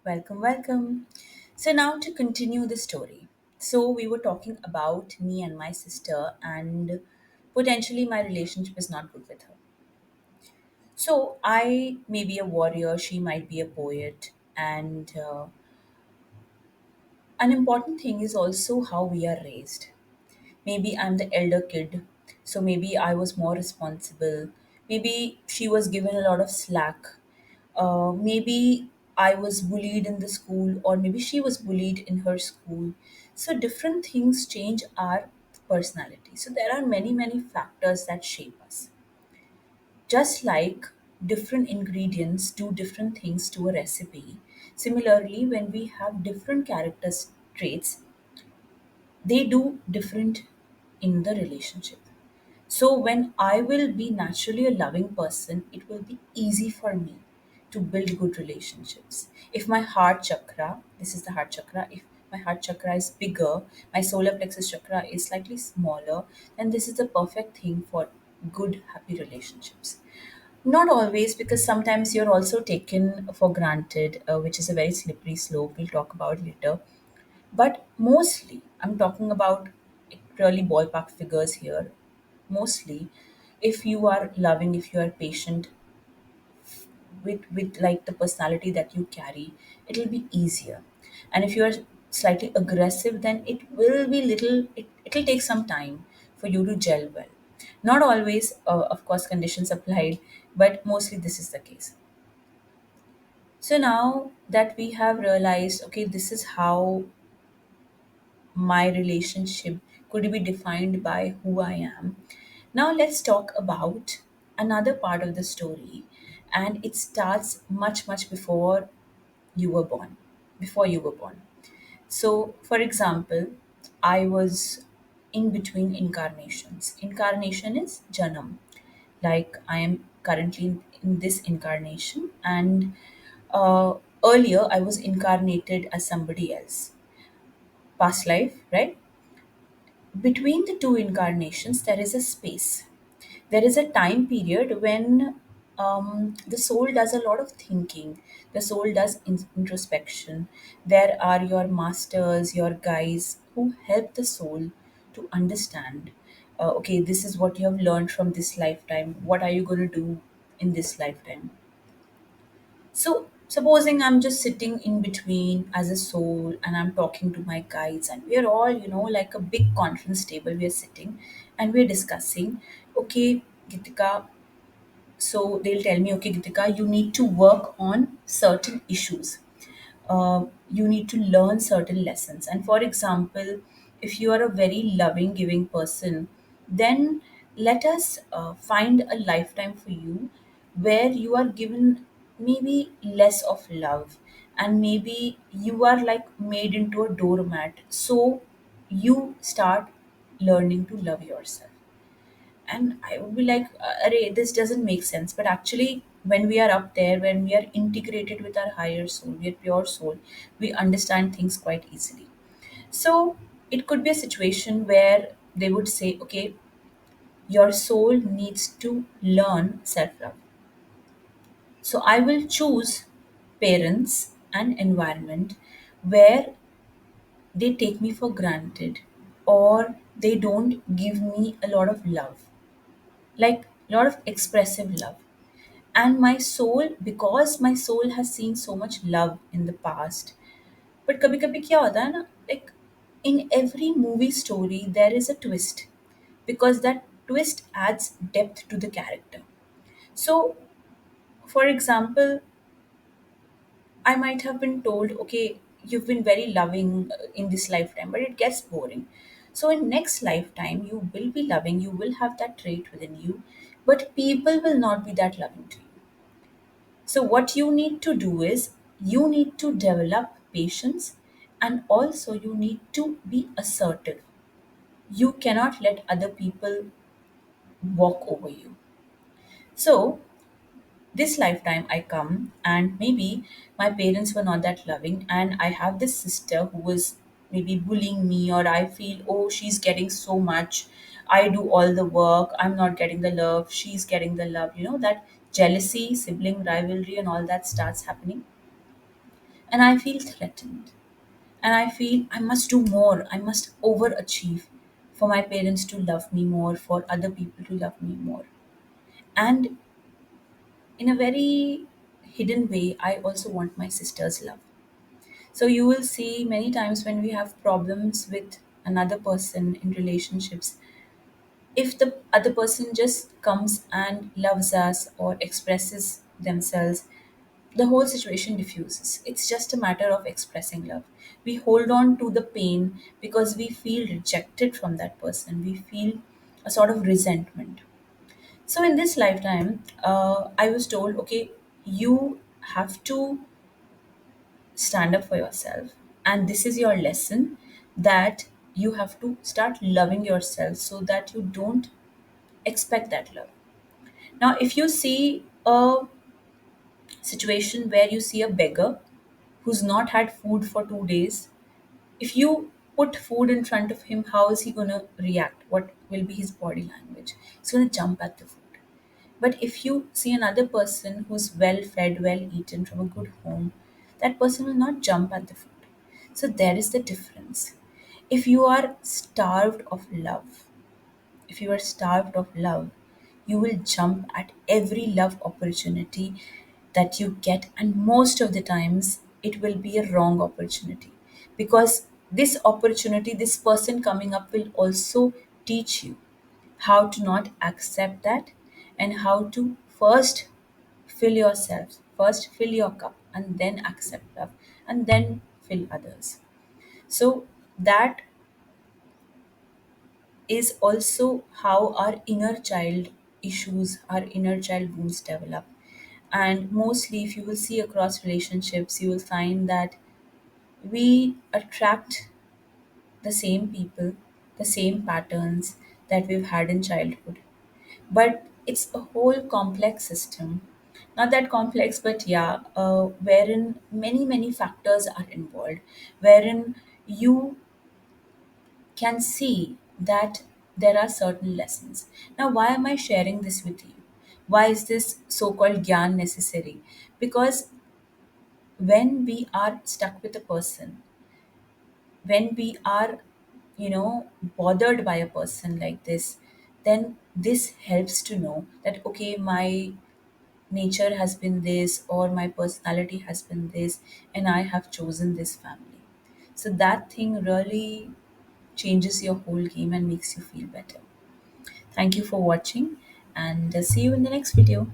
Welcome, welcome. So, now to continue the story. So, we were talking about me and my sister, and potentially my relationship is not good with her. So, I may be a warrior, she might be a poet, and an important thing is also how we are raised. Maybe I'm the elder kid, so maybe I was more responsible. Maybe she was given a lot of slack. Maybe I was bullied in the school, or maybe she was bullied in her school. So, different things change our personality. So, there are many, many factors that shape us. Just like different ingredients do different things to a recipe, similarly, when we have different character traits, they do different in the relationship. So when I will be naturally a loving person, it will be easy for me to build good relationships. If my heart chakra, this is the heart chakra, if my heart chakra is bigger, my solar plexus chakra is slightly smaller, then this is the perfect thing for good, happy relationships. Not always, because sometimes you're also taken for granted, which is a very slippery slope. We'll talk about later. But mostly, I'm talking about really ballpark figures here. Mostly, if you are loving, if you are patient with like the personality that you carry, it'll be easier. And if you are slightly aggressive, then it will be it'll take some time for you to gel well. Not always, of course, conditions applied, but mostly this is the case. So now that we have realized, okay, this is how my relationship could be defined by who I am. Now, let's talk about another part of the story, and it starts much, much before you were born. Before you were born. So, for example, I was in between incarnations. Incarnation is Janam. Like I am currently in this incarnation, and earlier I was incarnated as somebody else. Past life, right? Between the two incarnations, there is a space. There is a time period when the soul does a lot of thinking. The soul does introspection. There are your masters, your guides who help the soul to understand. Okay, this is what you have learned from this lifetime. What are you going to do in this lifetime? So, supposing I'm just sitting in between as a soul and I'm talking to my guides, and we are all, like a big conference table, we are sitting and we're discussing, okay, Gitika, so they'll tell me, okay, Gitika, you need to work on certain issues. You need to learn certain lessons. And for example, if you are a very loving, giving person, then let us find a lifetime for you where you are given maybe less of love, and maybe you are like made into a doormat. So you start learning to love yourself. And I would be like, Array, this doesn't make sense. But actually, when we are up there, when we are integrated with our higher soul, we are pure soul, we understand things quite easily. So it could be a situation where they would say, okay, your soul needs to learn self love. So I will choose parents and environment where they take me for granted, or they don't give me a lot of love, like a lot of expressive love. And my soul, because my soul has seen so much love in the past, but कभी कभी क्या होता है ना, like in every movie story there is a twist, because that twist adds depth to the character. So for example, I might have been told, okay, you've been very loving in this lifetime, but it gets boring. So in next lifetime, you will be loving, you will have that trait within you, but people will not be that loving to you. So what you need to do is you need to develop patience, and also you need to be assertive. You cannot let other people walk over you. So this lifetime I come, and maybe my parents were not that loving, and I have this sister who was maybe bullying me, or I feel, oh, she's getting so much, I do all the work, I'm not getting the love, she's getting the love, that jealousy, sibling rivalry, and all that starts happening. and I feel threatened, and I feel I must do more, I must overachieve for my parents to love me more, for other people to love me more. And in a very hidden way, I also want my sister's love. So you will see many times when we have problems with another person in relationships, if the other person just comes and loves us or expresses themselves, the whole situation diffuses. It's just a matter of expressing love. We hold on to the pain because we feel rejected from that person. We feel a sort of resentment. So in this lifetime, I was told, okay, you have to stand up for yourself, and this is your lesson, that you have to start loving yourself so that you don't expect that love. Now, if you see a situation where you see a beggar who's not had food for 2 days, if you put food in front of him, how is he going to react? What will be his body language? He's going to jump at the food. But if you see another person who's well fed, well eaten from a good home, that person will not jump at the food. So there is the difference. If you are starved of love, if you are starved of love, you will jump at every love opportunity that you get, and most of the times it will be a wrong opportunity, because this opportunity, this person coming up will also teach you how to not accept that, and how to first fill yourself, first fill your cup, and then accept love, and then fill others. So that is also how our inner child issues, our inner child wounds develop. And mostly, if you will see across relationships, you will find that we attract the same people, the same patterns that we've had in childhood. But it's a whole complex system. Not that complex, but yeah, wherein many factors are involved, wherein you can see that there are certain lessons. Now, why am I sharing this with you? Why is this so called gyan necessary? Because when we are stuck with a person, when we are, bothered by a person like this, then this helps to know that, okay, my nature has been this, or my personality has been this, and I have chosen this family. So that thing really changes your whole game and makes you feel better. Thank you for watching, and see you in the next video.